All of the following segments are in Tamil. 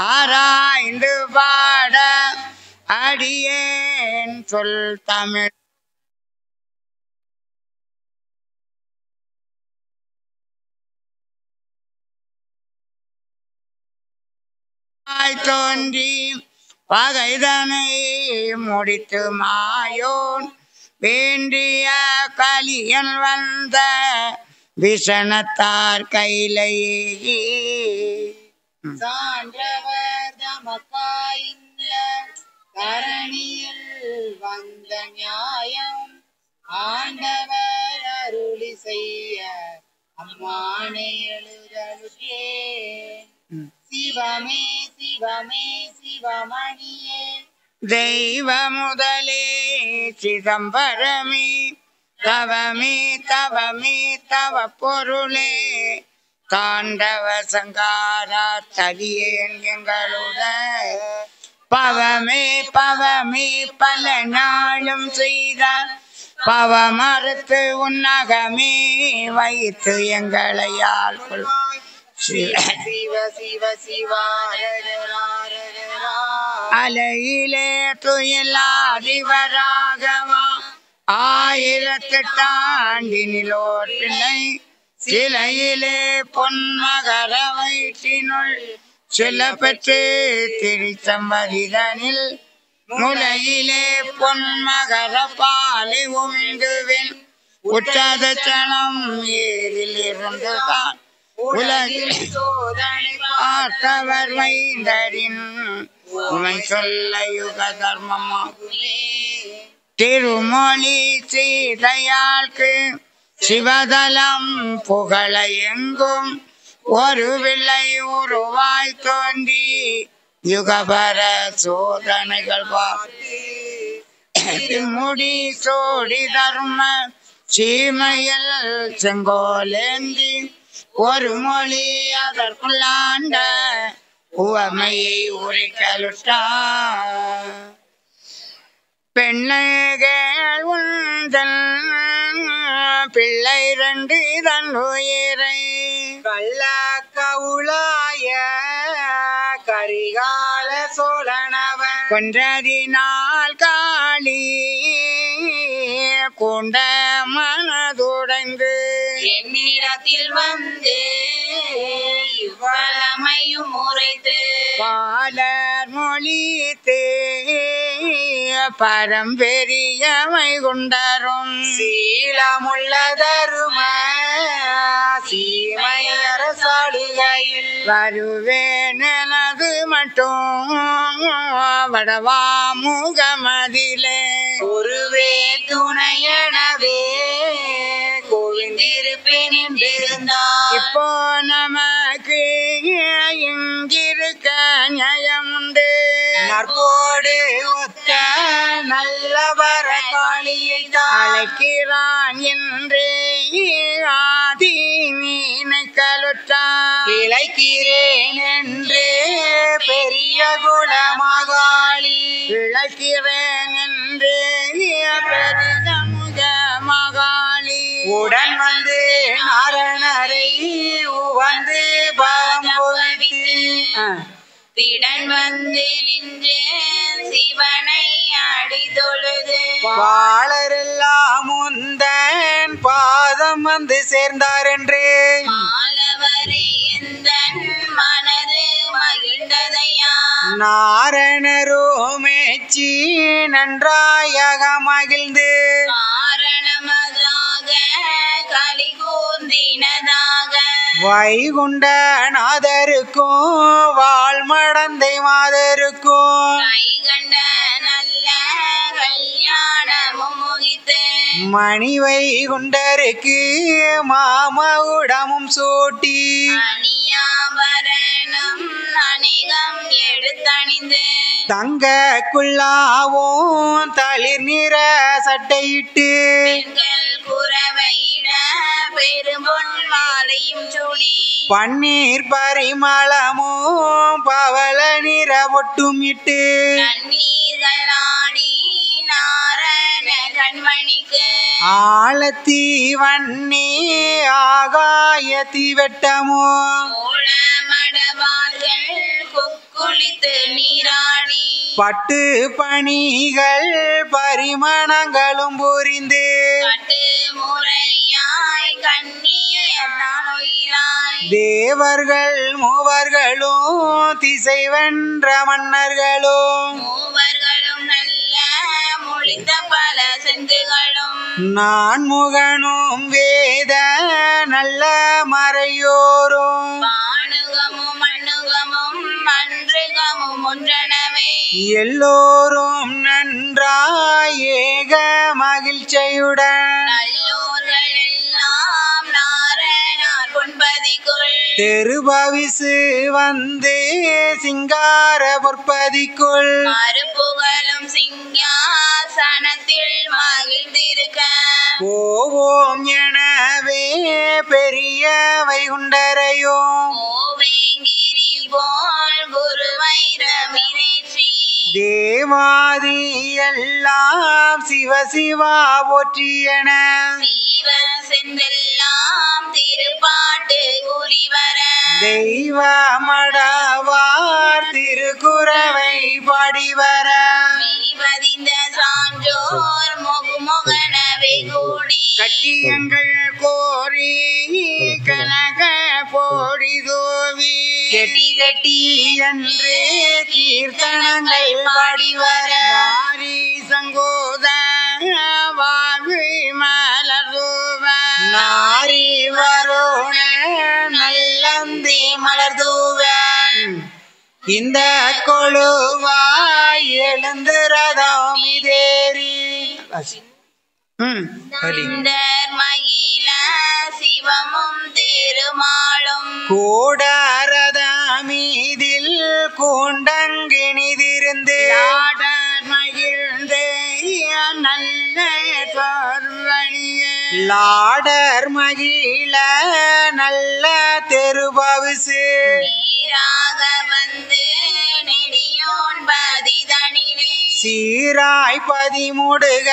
ஆராய்ந்து பாட அடியேன் சொல் தமிழ் தோன்றி பகைதனை முடித்து மாயோன் வேண்டிய கலியன் வந்த விசனத்தார் கையிலேயே சான்றவர் தமக்காய்ந்த தரணியில் வந்த நியாயம் ஆண்டவர் அருளி செய்ய அம்மானை எழுதலுக்கே சிவமே சிவமே சிவமணியே தெய்வ முதலே சிதம்பரமே தவமே தவமே தவ பொருளே தாண்டவ சங்காரா தலியேன் எங்களுட பவமே பவமே பல நாளும் செய்த பவமறுத்து உன்னகமே வைத்து எங்களையால் சிவ சிவ சிவாரரரரரரா அலையிலே துயிலாதிவராகவா ஆயிரத்தெட்டாண்டினிலோர் பிள்ளை சிலையிலே பொன்மகர வயிற்றினுள் சில பெற்று திருச்சம்பதிதனில் முலையிலே பொன்மகர பாலை உமிழ்ந்துவின் உற்றாத சனம் ஏரில் இருந்துதான் உலகில் சோதனை பார்த்தவர் வைந்தரின் உமை சொல்ல யுக தர்மமாகுமே திருமொழி சீதையாൾക്ക് சிவதலம் புகழ எங்கும் ஒரு வில்லை உருவாய் தோன்றி யுகபர சோதனைகள் பார்த்து முடி சோடி தர்ம சீமையில் செங்கோலேந்தி ஒரு மொழி அதற்குள்ளாண்ட உவமையை உரைக்கலுட்டார் பெண்ணைகள் உந்தன் பிள்ளை ரெண்டு தன் உயிரை கள்ள கவுளாய கரிகால சோழனவன் கொன்றதினால் காளி கொண்ட மனதுடைந்து என்னிடத்தில் வந்து இவ்வளமையும் உரைத்து பாலர் மொழித்தே பரம்பெரியமை கொண்டரும் சீலமுள்ள தரும சீமை அரசாளுகையில் வருவேன் எனது மட்டும் வடவா முகமதிலே ஒருவே துணையனவே கோவிந்திருப்பேன் என்றிருந்தார் இப்போ நமக்கு இங்கிருக்க நியாயமுண்டு நற்போடு ஒத்த நல்லவர காளியை அழைக்கிறான் என்றே ஆதி நினைக்கலுற்றான் இழைக்கிறேன் என்று பெரிய குலமகாளி இழைக்கிறேன் என்றே பெரிய முக மகாளி உடன் வந்து நாரணரை உவந்து பம்புவித்து திடன் வந்து நின்றேன் சிவனை அடி தொழுது பாலரெல்லாம் முந்தன் பாதம் வந்து சேர்ந்தார் என்று மாலவரே எந்தன் மனது மகிழ்ந்ததையா நாரணரோ மேச்சி நன்றாயாக மகிழ்ந்து காரணமதாக களி கூர்ந்தினதாக வைகுண்டநாதருக்கும் வாழ்மடந்தை மாதருக்கும் கைகண்ட நல்ல கல்யாணமும் முகித்து மணி வைகுண்டருக்கு மாமகுடமும் சூட்டி அணியாபரணம் அணிகம் எடுத்தணிந்து தங்க குல்லாவும் தளிர் நிற சட்டையிட்டு பெண்கள் குறவையிட பெரும்பொன் மாலையும் சூடி பன்னீர் பரிமளமும் பவள நிற பொட்டும் இட்டு நன்னீர்களாடி நாரண கண்மணிக்கு ஆழத்தி வன்னி ஆகாயத்தி வெட்டமோ மடவார்கள் குளித்து நீராடி பட்டு பணிகள் பரிமணங்களும் புரிந்து பட்டு முறையாய் கண்ணியாய் தேவர்கள் மூவர்களும் திசை வென்ற மன்னர்களும் மூவர்களும் நல்ல முழிந்த பல செந்துகளும் நான்முகனும் வேத நல்ல மறையோரும் பானுகமும் மண்ணுகமும் மன்றுகமும் ஒன்றனவே எல்லோரும் நன்றாய் ஏக மகிழ்ச்சியுடன் நல்லோர்கள் எல்லாம் நாரணார் பொன்பதிக்குள் தெருபவிசு வந்து சிங்கார பொற்பதிக்குள் மறுப்புகளும் சிங்காசனத்தில் மகிழ்ந்திருக்க போவோம் எனவே பெரிய வைகுண்டரையும் ஓவேங்கிரி போல் குருவைரமிரேற்றி தேவாதி எல்லாம் சிவ சிவா போற்றியன சீவ செந்தெல்லாம் திருப்பாட்டு கூறிவர தெய்வ மடவார் திருக்குறவை பாடிவர மெய்வதிந்த சான்றோர் முகமுகனவை கூடி கட்டியங்கள் கோரி கனக போடி தோவி கெட்டி கெட்டி என்று கீர்த்தனங்கள் பாடிவர சங்கோத வாவி மலர்தூவ நாரி வருண நல்லந்தி மலர்தூவ இந்த கொழுவாய் எழுந்து ரதம் இதேறி சுந்தர் மகிழ சிவமும் திருமாலும் கூடரதமீதில் கூண்டங்கிணிதிருந்து மகிழ்ந்தே நல்ல லாடர் மகிழ நல்ல தெருபவிசு நீராக வந்து நெடியோன் பதிதனிலே சீராய் பதிமுடுக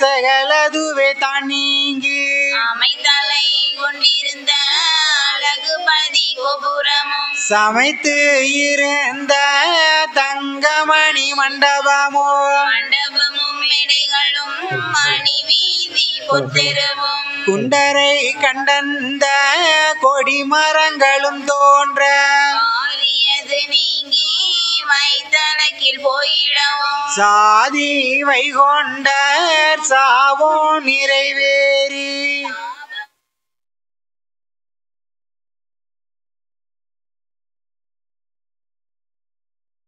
சகலதுவே தான் நீங்கி அமைத்தலை கொண்டிருந்த அழகுபதி கோபுரமும் சமைத்து இருந்த தங்கமணி மண்டபமோ மண்டபமும் மேடைகளும் மணி வீதி பொத்தெருவும் குண்டரை கண்டந்த கொடிமரங்களும் தோன்ற ஆரியது நீங்கி வைத்தலக்கில் போயிடவும் சாதி வைகொண்டர் சாவோ நிறைவேறி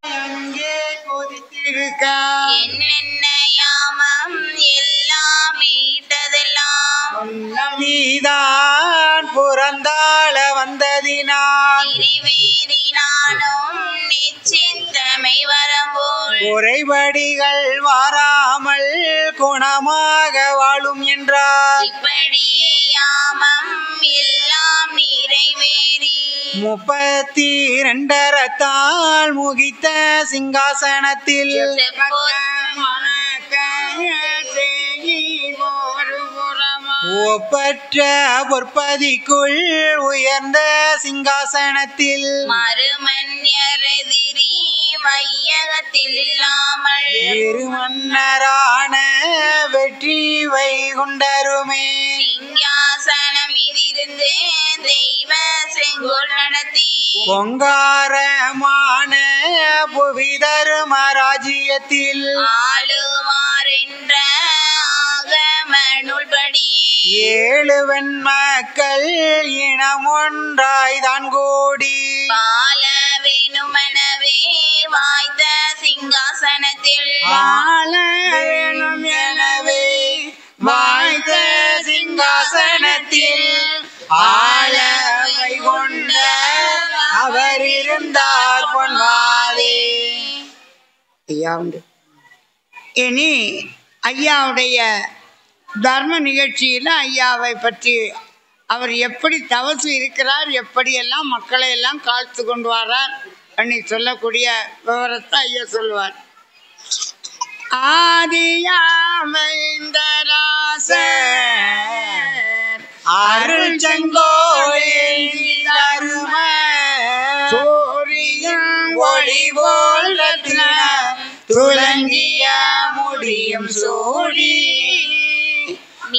அங்கே கொதித்திருக்க என்னென்ன யாமம் எல்லாம் ஈட்டதெல்லாம் நீதான் புறந்தாள வந்ததினால் நிறைவேறினாலும் நிச்சித்தமை வரம்போல் குறைபடிகள் வாராமல் குணமாக வாழும் என்றார் இப்படியே யாமம் எல்லாம் நிறைவேறி 32 முகித்த சிங்காசனத்தில் ஒப்பற்ற பொற்பதிக்குள் உயர்ந்த சிங்காசனத்தில் மறுமன்யரெதிரி மையகத்தில் இல்லாமல் திருமன்னரான வெற்றி வைகுண்டருமே சிங்காசனம் இதிருந்து தெய்வ செங்கோல் நடத்தி பொங்காரமான புவிதரும ராஜ்யத்தில் ஆளுவார் என்ற ஆகம நூல்படியே 7 வெண்மக்கள் இனம் ஒன்றாய்தான் கூடி பாலவேணுமெனவே வாய்த்த சிங்காசனத்தில் ஆளவேணும் எனவே வாய்த்த சிங்காசனத்தில் ஆள வைகுண்ட அவர் இருந்தார் பொன்வாதே. ஐயா உண்டு. இனி ஐயாவுடைய தர்ம நிகழ்ச்சியில் ஐயாவை பற்றி அவர் எப்படி தவசு இருக்கிறார், எப்படியெல்லாம் மக்களை எல்லாம் காத்து கொண்டு வரார் அப்படி சொல்லக்கூடிய விவரத்தை ஐயா சொல்லுவார். ஆதியாமைந்தராசர் அருள் செங்கோலில் தரும சூரியன் ஒளி போல் ரத்ன துலங்கிய முடியும் சூடி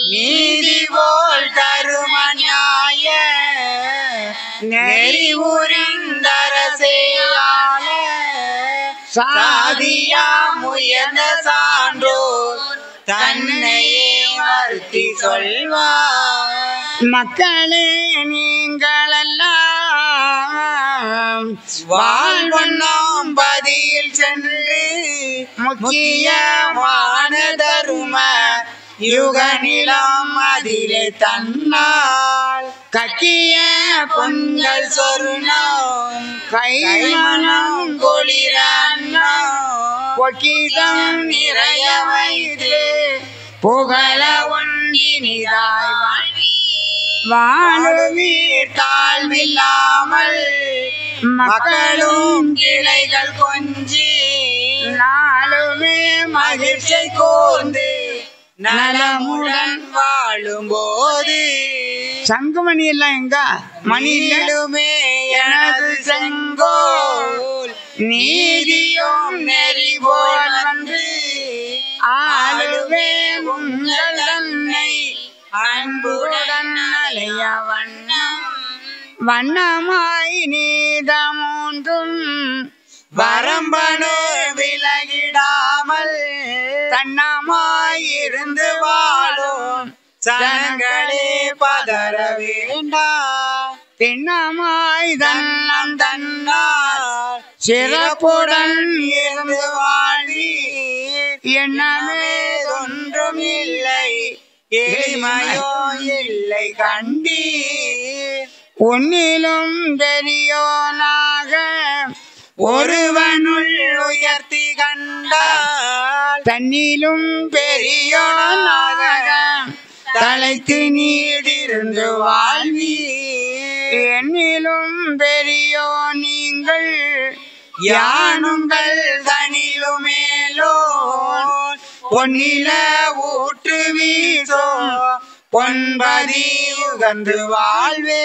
நீதி போல் தரும நியாய நெறி உரிந்தரசேயால சாதியா முயன்ற சான்றோர் தன்னையே வருத்தி சொல்வார். மக்களே நீங்களெல்லாம் வாழ்வண்ணாம் பதியில் சென்று முக்கியமான தரும யுக நிலம் அதிலே தன்னால் கக்கிய பொங்கல் சொருணம் கைமணம் குளிரன்னம் பொக்கிதம் நிறைய வைத்து புகழ ஒன்றினிதாய் வாழுவீர் தாழ்வில்லாமல் மக்களும் கிளைகள் கொஞ்சி நாளுமே மகிழ்ச்சி கோர்ந்து நலமுடன் வாழும் போது சங்குமணி எல்லாம் எங்க மணியிலுமே எனது செங்கோல் நீதியும் நெறி போல் வந்து ஆளுவே உங்கள் தன்னை அன்புடன் அலைய வண்ணம் வண்ணமாய் நீதமூன்றும் வரம்பனு விலகிடாமல் தன்னமாயிருந்து வாழும் சனங்களே பதற வேண்டா திண்ணமாய் தன்னம் தன்னால் சிறப்புடன் இருந்து வாழ்வீர் எண்ணமே ஒன்றும் இல்லை எளிமையோ இல்லை கண்டீர் ஒன்னிலும் பெரியோனாக ஒருவனுள் உயர்த்தி கண்டால் தன்னிலும் பெரியோனாக தலைத்து நீடிருந்து வாழ்வீர் என்னிலும் பெரியோ நீங்கள் யானுங்கள் தனிலும் மேலோ பொன்னில ஊற்று வீசோ பொன்பதி உகந்து வாழ்வே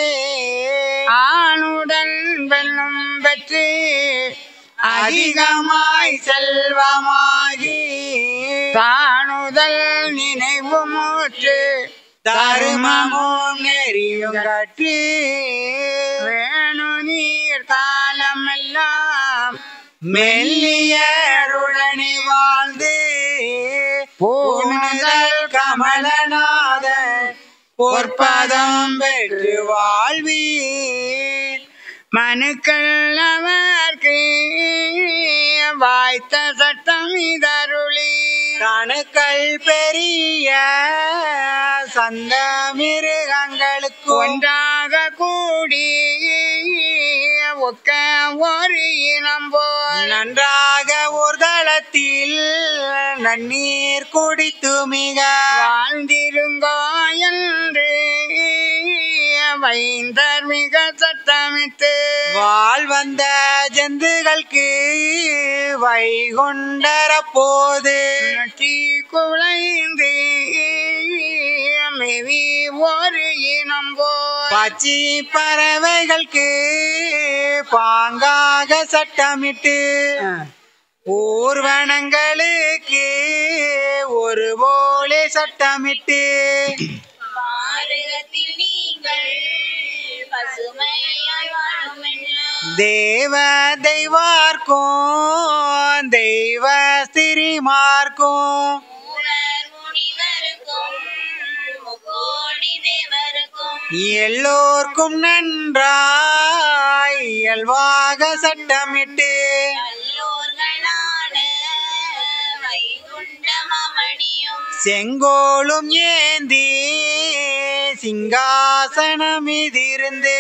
ஆணுடன் வெல்லும் பெற்று அதிகமாய் செல்வமாகி காணுதல் நினைவு மூற்று தருமமும் நெறியும் கற்று வேணு நீர் காலம் எல்லாம் மெல்லியருடனி வாழ்ந்து பூணுதல் கமலநாத பொற்பதம் பெற்று வாழ்வீர் மனுக்கள் அவர்க்கு வாய்த்த சட்டம் இதருளி கணுக்கள் பெரிய சந்த மிருகங்களுக்கு ஒன்றாக கூடி ஒக்க ஒரு இனம் போல் நன்றாக ஒரு தளத்தில் நன்னீர் குடித்து மிக வாழ்ந்திருங்கோ என்று வைந்தர் மிக சட்டமிட்டு வாழ்வந்த ஜந்துகளுக்கு வைகுண்டர போது நட்டி குலைந்து மேவி ஒரு இனம் போல் பச்சி பறவைகளுக்கு பாங்காக சட்டமிட்டு ஊர்வனங்களுக்கு ஒரு போலே சட்டமிட்டு தேவ தெய்வார்க்கும் தெய்வ ஸ்திரிமார்க்கும் எல்லோர்க்கும் நன்றாய் இயல்பாக சட்டமிட்டு செங்கோலும் ஏந்தி சிங்காசனம் இதிருந்து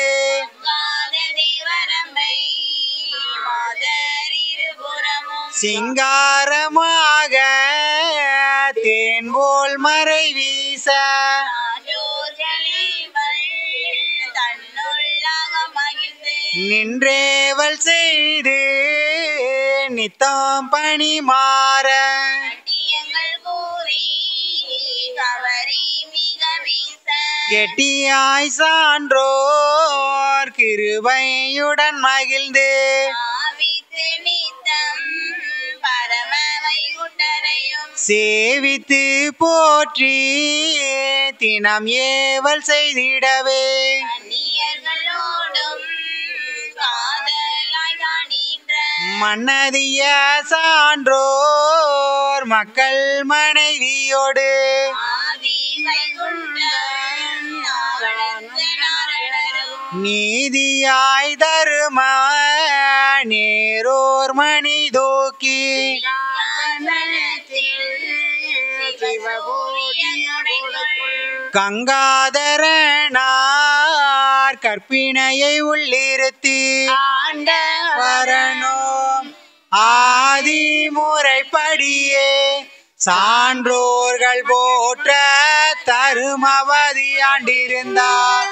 சிங்காரமாக தேன் போல் மறை வீச நன்றேவல் செய்து நித்தம் பணி மாற கட்டியங்கள் கூறி கவரி மிக வீச கெட்டியாய் சான்றோர் கிருபையுடன் மகிழ்ந்து ஆவித்து நித்தம் பரம வைகுண்டரையும் சேவித்து போற்றி தினம் ஏவல் செய்திடவே அந்நியர்களோடும் காதலாய் காணின்ற மன்னதிய சான்றோர் மக்கள் மனைவியோடு ஆதி வைகுண்டம் ஆவணத்த நாரணரும் நீதியாய் தரும நேரோர் மணி தூக்கி கங்காதரனார் கற்பினையை உள்ளிருத்தி வரணும் ஆதி முறைப்படியே சான்றோர்கள் போற்ற தருமவதி ஆண்டிருந்தார்.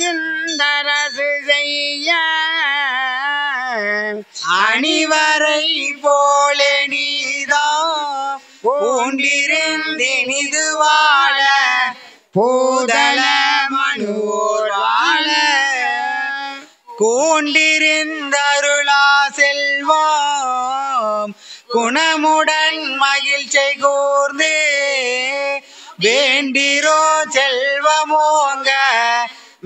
ஆண்டிருந்தரசு செய்ய அணிவரை போல நீதான் பூண்டிருந்தினிது வாழ பூதல மனுவோர் வாழ கூண்டிருந்தருளா செல்வம் குணமுடன் மகிழ்ச்சி கூர்ந்து வேண்டிரோ செல்வமோங்க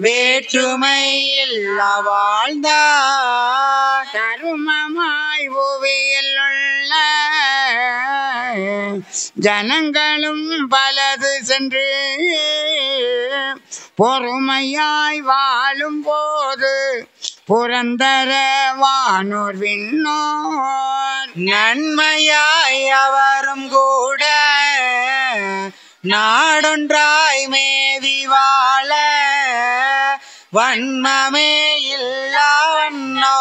வேற்றுமை இல்லா வாழ்ந்தார். தருமமாய் புவியில் உள்ள ஜனங்களும் பலது சென்று பொறுமையாய் வாழும் போது புரந்தர வானோர் விண்ணோர் நன்மையாய் அவரும் கூட நாடொன்றாய் மேவி வாழ வன்மமே இல்லா வண்ணோ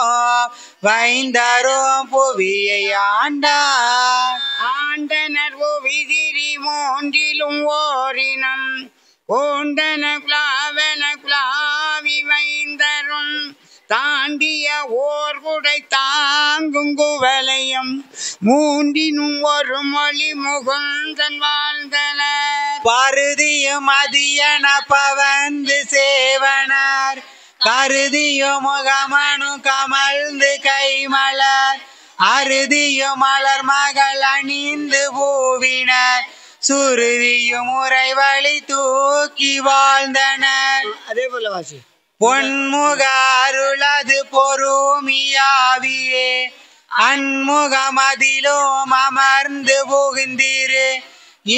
வைந்தரும் புவியை ஆண்டார். ஆண்டனர் புவிதிரி மூன்றிலும் ஓரினம் ஓண்டன குலாவன குலாவி வைந்தரும் தாண்டிய ஓர் குடை தாங்கும் குவலையும் மூன்றினும் ஒரு மொழி முகுந்தன் வாழ்ந்தனர். பருதியும் மதியன பவந்து சேவனர் கருதியும் முகமனு கமழ்ந்து கைமலர் அருதியும் மலர் மகள் அணிந்து பூவினர் சுருதியும் முறை வழி தூக்கி வாழ்ந்தனர். அதே போல வாசி பொன்முக அருளது பொறுமியாவியே அன்முகமதிலும் அமர்ந்து புகுந்திரு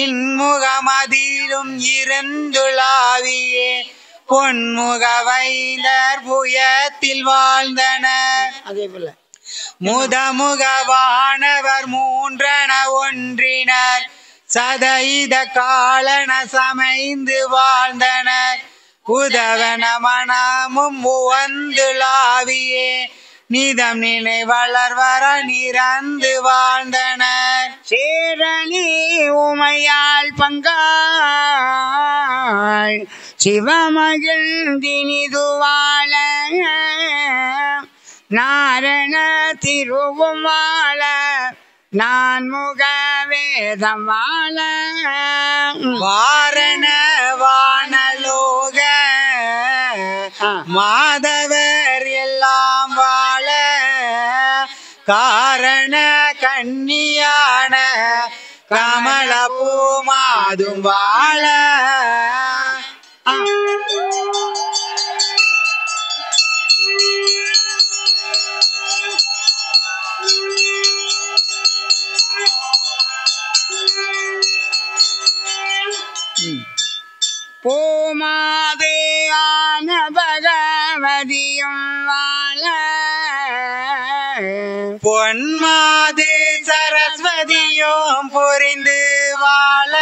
இன்முகமதிலும் இருந்துளாவியே பொன்முக வைந்தர் புயத்தில் வாழ்ந்தனர். அதே போல முதமுகவானவர் மூன்றன ஒன்றினர் சதயித காலன சமைந்து வாழ்ந்தனர் உதவன மனமும் உவந்துளாவியே நிதம் நினை வளர்வர நிறந்து வாழ்ந்தனர். சேரணி உமையால் பங்காய் சிவமகிழ்ந்தினிது வாழ நாரண திருவும் வாழ நான் முக வேதம் வாழ வாரண வானலோக மாதவர் எல்லாம் வாழ காரண கன்னியான கமல பூமாதும் வாழ பூமாதேயான பகவதியும் வாழ பொன்மாது சரஸ்வதியும் புரிந்து வாழ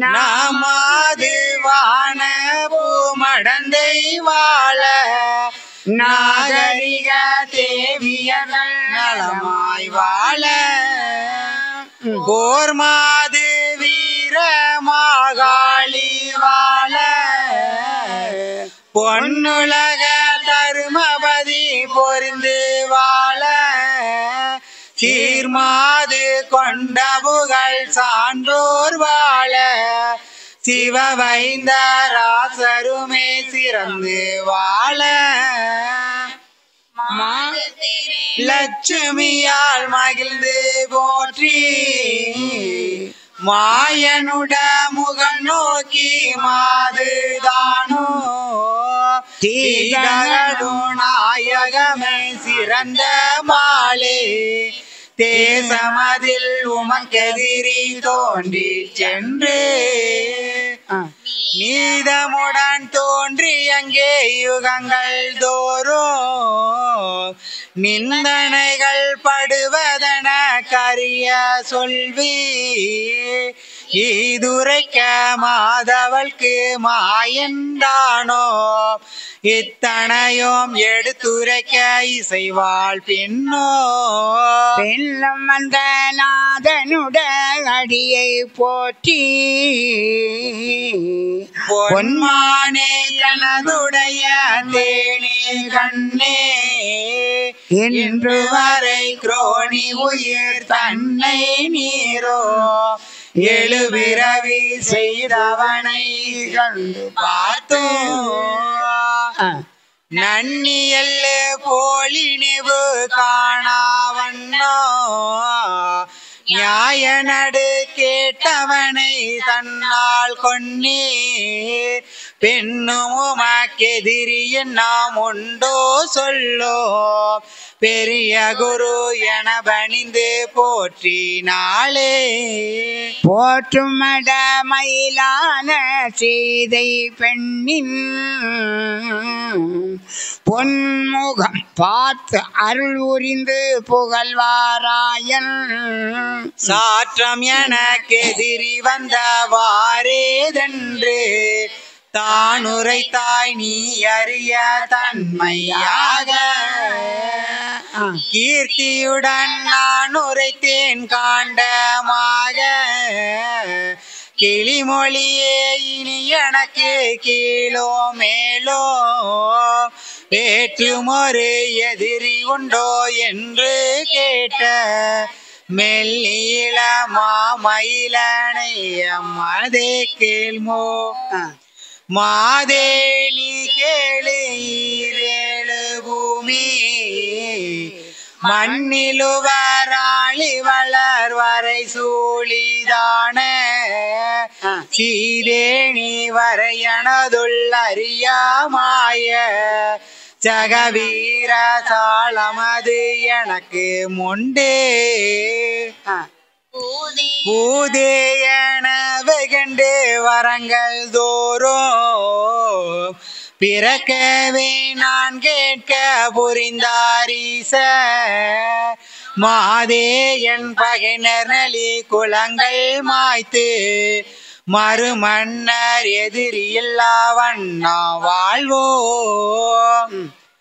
நாமாது வான பூமடந்தை வாழ போர் மாது வீர மாகாளி வாழ பொன்னுலக தருமபதி பொருந்து வாழ சீர்மாது கொண்ட புகழ் சான்றோர் வாழ சிவவைந்த ராசருமே சிறந்து வாழ லட்சுமியால் மகிழ்ந்து போற்றி மாயனுட முகம் நோக்கி மாதுதானோ தீதகடு நாயகமே சிறந்த மாலே தேசமதில் உமக்கெதிரி தோன்றி சென்று நீதமுடன் தோன்றி அங்கே யுகங்கள் தோறும் நிந்தனைகள் படுவதன கரிய சொல்வி ஈதுரைக்க மாதவள்க்கு மாயந்தானோ இத்தனையும் எடுத்துரைக்க இசைவாள் பின்னோ வெள்ளம் வந்த நாதனுட அடியை போற்றி பொன்மானே கனதுடைய தேனே கண்ணே இன்று வரை குரோணி உயிர் தன்னை நீரோ எழுபிறவி செய்தவனை கண்டு பார்த்தோம் நன்னியல்ல போலினிவு காணாவண்ணோ நியாய நடு கேட்டவனை தன்னால் கொன்னீர் பெண்ணும் உமக்கெதிரி நாம் உண்டோ சொல்லோ பெரிய குரு என பணிந்து போற்றினாளே போற்றும் மயிலான சீதை பெண்ணின் பொன்முகம் பார்த்து அருள் உரிந்து புகழ்வாராயன் சாற்றம் எனக்கெதிரி வந்தவாறேதென்று தான் உரைத்தாய் நீ அறிய தன்மையாக கீர்த்தியுடன் நான் உரைத்தேன் காண்டமாக கிளிமொழியே இனி எனக்கு கீழோ மேலோ வேற்றுமொரு எதிரி உண்டோ என்று கேட்ட மெல்லியில மாமயிலனை அம்மதே கேள்மோ மாதே நீ கேளு ஈரேழு பூமி மண்ணிலுவராளி வளர் வரை சூழிதான சீதேணி வரையனதுள் அறியாமாய ஜகவீர சாளமது எனக்கு முண்டே பூதேயன வெகண்டு வரங்கள் தோறும் பிறக்கவே நான் கேட்க புரிந்தாரீச மாதே என் பகைனர் நலி குலங்கள் மாய்த்து மறுமன்னர் எதிரியில்லா வண்ணா வாழ்வோம்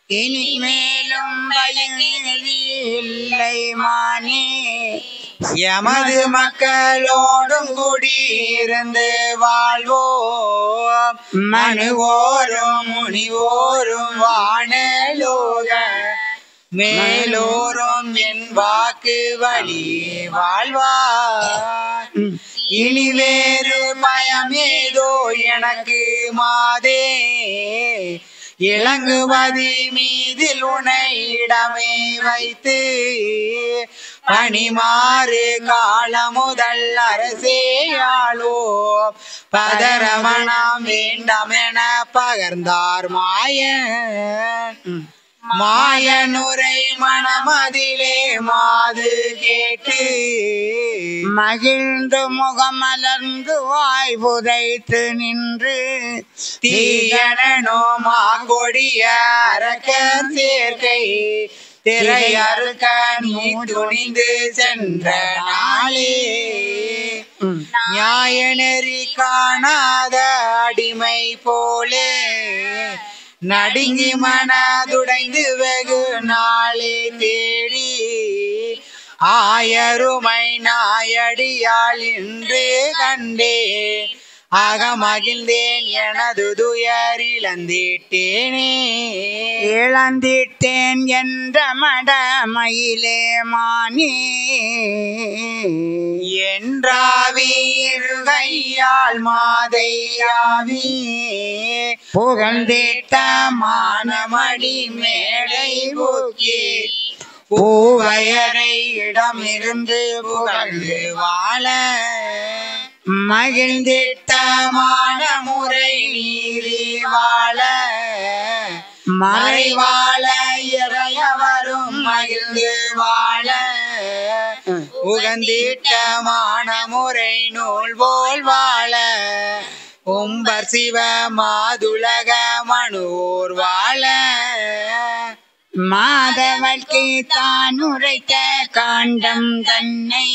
இனிமேலும் பயங்கேதி இல்லை மானே எமது மக்களோடும் குடியிருந்து வாழ்வோம் மனுவோரும் முனிவோரும் வானலோக மேலோரும் என் வாக்கு வழி வாழ்வார் இனி வேறு பயமேதோ எனக்கு மாதே இளங்குவதி மீதில் உனை இடமே வைத்து பணிமாறு கால முதல் அரசேயாளோ பதரமணம் வேண்டாமென பகர்ந்தார் மாயனுரை மனமதிலே மாது கேட்டு மகிழ்ந்து முகமலர்ந்து வாய் புதைத்து நின்று தீயனோ மாங்கொடிய அரக்கர் சேர்க்கை திரையறுக்க நீ துணிந்து சென்ற நாளே நியாயநெறி காணாத அடிமை போலே நடுங்கி மனதுடைந்து வெகு நாளே தேடி ஆயருமை நாயடியால் இன்று கண்டேன் அகமகிழ்ந்தேன் எனது துயர் இழந்திட்டேனே இழந்திட்டேன் என்ற மடமயிலே மானே என்றாவீர்கையால் மாதையாவி புகழ்ந்திட்ட மானமடி மேடை பூக்கி பூவையரை இடமிருந்து புகழ்ந்து வாழ மகிழ்ந்திட்ட மானமுறை நீரி வாழ மறைவாழ இறையவரும் மகிழ்ந்து வாழ உகந்திட்ட மானமுறை நூல் போல் வாழ உம்பர் சிவ மாதுலக மனுவோர் வாழ மாதவர்க்கு தான் உரைத்த காண்டம் தன்னை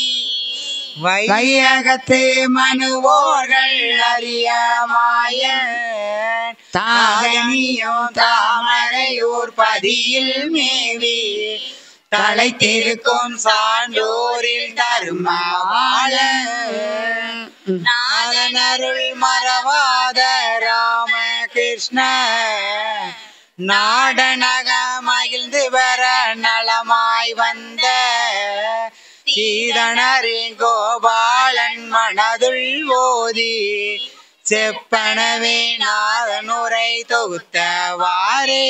வையகத்து மனுவோர்கள் அறிய மாய தாகனியும் தாமரையூர் பதியில் மேவி தலைத்திருக்கும் சான்றோரில் தரும வாழ நாதனருள் மறவாத ராம கிருஷ்ண நாடனக மகிழ்ந்து வர நலமாய் வந்த சீதனரின் கோபாலன் மனதுள் ஓதி செப்பனவே நாதனுரை தொகுத்தவாரே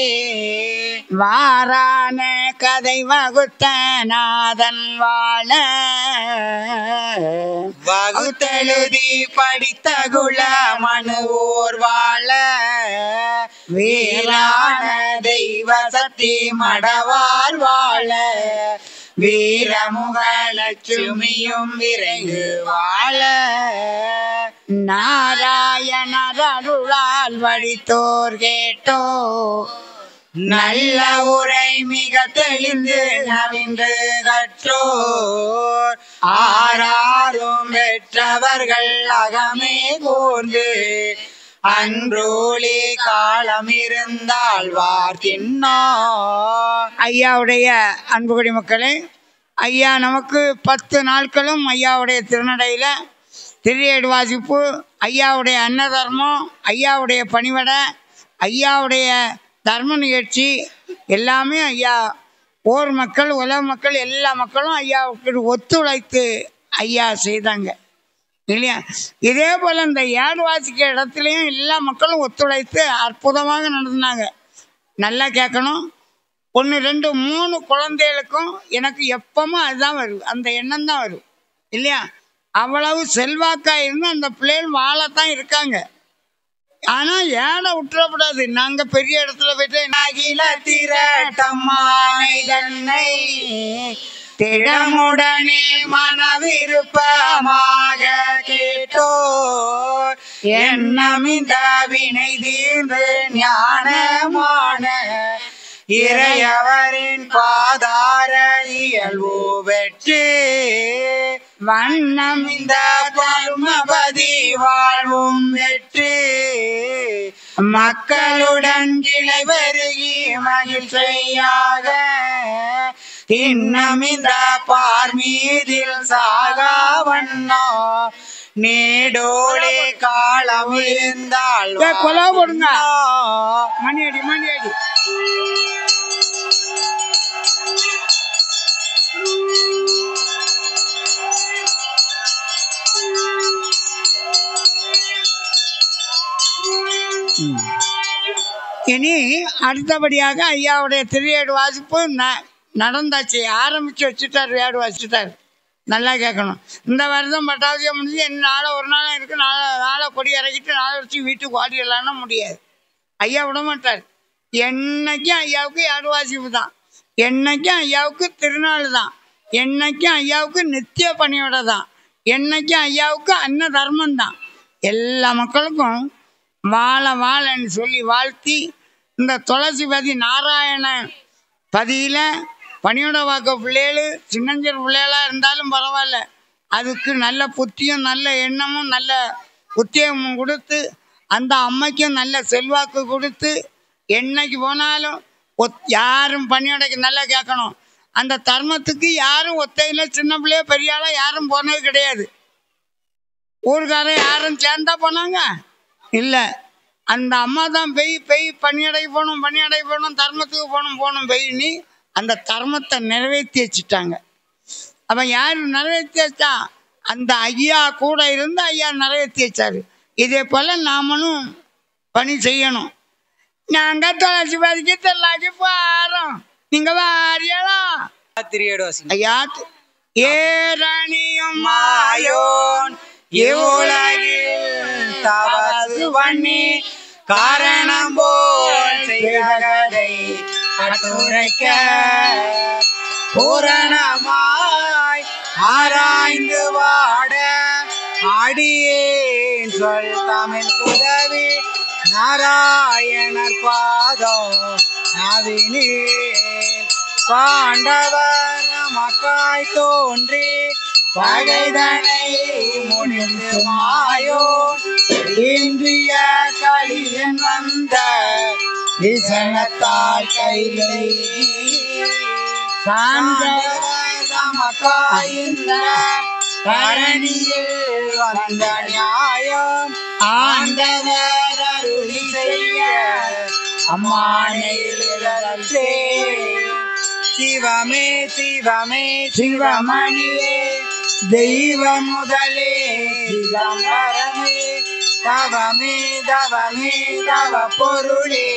வாரான கதை வகுத்த நாதன் வாழ வகுத்தெழுதி படித்த குல மனுவோர் வாழ வீரான தெய்வ சக்தி மடவார் வாழ வீரமுக லட்சுமியும் விரைந்து வாழ நாராயணர் அருளால் வடித்தோர் கேட்டோ நல்ல உரை மிக தெளிந்து நவின்று கற்றோர் ஆறாரும் பெற்றவர்கள் அகமே கூர்ந்து அன்றோளே காலம் இருந்தால் வார்த்தின்னோ. ஐயாவுடைய அன்புகுடி மக்களே, ஐயா நமக்கு 10 நாட்களும் ஐயாவுடைய திருநடையில் திரியேடு வாசிப்பு, ஐயாவுடைய அன்னதர்மம், ஐயாவுடைய பணிவடை, ஐயாவுடைய தர்ம நிகழ்ச்சி எல்லாமே ஐயா ஊர் மக்கள் உலக மக்கள் எல்லா மக்களும் ஐயாவுக்கு ஒத்துழைத்து ஐயா செய்தாங்க இல்லையா. இதே போல் இந்த ஏடு வாசிக்கிற இடத்துலையும் எல்லா மக்களும் ஒத்துழைத்து அற்புதமாக நடந்தாங்க. நல்லா கேட்கணும், 1 2 3 குழந்தைகளுக்கும் எனக்கு எப்பவும் அதுதான் வரும், அந்த எண்ணம் தான் வரும் இல்லையா. அவ்வளவு செல்வாக்காக இருந்து அந்த பிள்ளைகள் வாழத்தான் இருக்காங்க. ஆனால் ஏடை விட்டுறக்கூடாது. நாங்கள் பெரிய இடத்துல போயிட்டு அகில திரட்டம்மானை தன்னை திடமுடனே மனவிருப்பமாக கேட்டோர் எண்ணமிந்த வினை தீர்ந்து ஞானமான இறையவரின் பாதார இயல்பு வெற்றி வண்ணம் இந்த பருமபதி வாழ்வும் வெற்றி மக்களுடன் கிளை பெருகி மகிழ்ச்சியாக இன்னும் இந்த பார் மீதில் சாகா வண்ணோ நீடோழி காலம் இருந்தால் கொலா போடுங்க. மணியடி மணியடி இனி அடுத்தபடியாக ஐயாவுடைய திரியேடு வாசிப்பு நடந்தாச்சு, ஆரம்பித்து வச்சுட்டார், ஏடு வச்சுட்டார். நல்லா கேட்கணும். இந்த வருஷம் பட்டாபிஷேகம் முடிஞ்சு நாளை ஒரு நாளும் இருக்குது, நாளை கொடி இறக்கிட்டு நாளை வச்சு வீட்டுக்கு ஓடிடலான்னா முடியாது. ஐயா விட மாட்டார். என்னைக்கும் ஐயாவுக்கு ஏடு வாசிப்பு தான், என்னைக்கும் ஐயாவுக்கு திருநாள் தான், என்னைக்கும் ஐயாவுக்கு நித்திய பணியோட தான், என்னைக்கும் ஐயாவுக்கு அன்ன தர்மம் தான். எல்லா மக்களுக்கும் வாழ வாழன்னு சொல்லி வாழ்த்தி இந்த துளசிபதி நாராயண பதியில் பணியோட வாக்க பிள்ளைகள் சின்னஞ்சல் பிள்ளைகளாக இருந்தாலும் பரவாயில்ல, அதுக்கு நல்ல புத்தியும் நல்ல எண்ணமும் நல்ல உத்தியோகமும் கொடுத்து அந்த அம்மைக்கும் நல்ல செல்வாக்கு கொடுத்து என்னைக்கு போனாலும் யாரும் பணியோடைக்கு நல்லா கேட்கணும். அந்த தர்மத்துக்கு யாரும் ஒத்தையில் சின்ன பிள்ளைய பெரியாள யாரும் போனது கிடையாது. ஊருக்காரன் யாரும் சேர்ந்தா போனாங்க இல்லை. அந்த அம்மா தான் பெய் பணியடை போகணும் தர்மத்துக்கு போகணும் பெய்னி அந்த தர்மத்தை நிறைவேற்றி வச்சுட்டாங்க. அவன் யார் நிறைவேற்றி வச்சா? அந்த ஐயா கூட இருந்து ஐயா நிறைவேற்றி வச்சாரு. இதே போல் நாமளும் பணி செய்யணும். நாங்கள் தொலைச்சி பதிக்க தெல்லாச்சு பாரோம். நீங்கள் வாரியலா ஐயா ஏரணியும் மாயோன் இவ்வுலகில் தவசு பண்ணி காரணம் போல் செய்ததை கட்டுரைக்க பூரணமாய் ஆராய்ந்து வாட அடியேன் சொல் தமிழ் புதவி நாராயணர் பாதம் நவினேன் பாண்டவர் மக்காய் தோன்றி பகைதனை முடிந்து மாயோ இன்றிய கலியன் வந்த விசனத்தால் கைலை சாந்தமக்காயின்ற கரணியில் வந்த நியாயம் ஆண்டவர் அருளி செய்ய அம்மானையிலே சிவமே சிவமே சிவமணியே தெய்வ முதலே சிதம்பரமே தவமே தவமே தவ பொருளே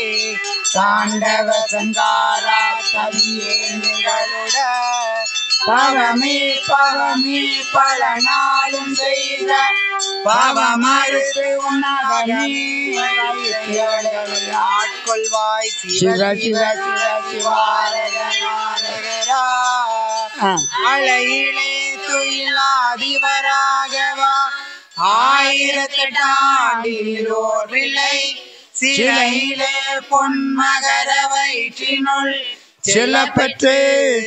தாண்டவ சங்காரா தவியே நிகழுட பவமே பவமே பல நாளும் செய்த பவமறுத்து உணவனே ஆட்கொள்வாய் சிவ சிவ சிவ சிவாரகரா அலையிலே துயிலாதிவராகவா 1008 ஆண்டிலோர் விலை சிலையிலே பொன்மகர வயிற்றினுள் செல்லப்பெற்று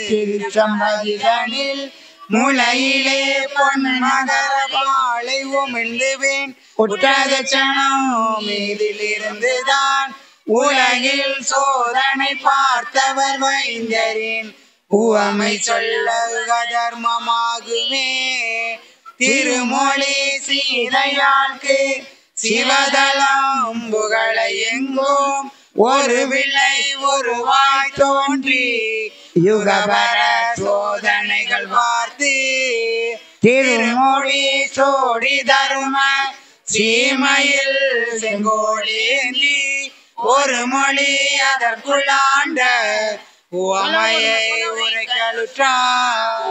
திருச்சம்பதிதனில் முளையிலே பொன்மகர பாலை உமிழ்ந்துவேன் உற்றது சனம் மீதிலிருந்துதான் உலகில் சோதனை பார்த்தவர் வைந்தரின் உவமை சொல்ல தர்மமாகுமே திருமொழி சீதையாൾക്ക് சிவதலம் புகழ எங்கும் ஒரு விலை ஒருவாய் தோன்றி யுகபர சோதனைகள் பார்த்து திருமொழி சோடி தரும சீமையில் செங்கோலேந்தி ஒரு மொழி அதற்குள்ளாண்ட உவமையை உரைக்கலுற்றான்.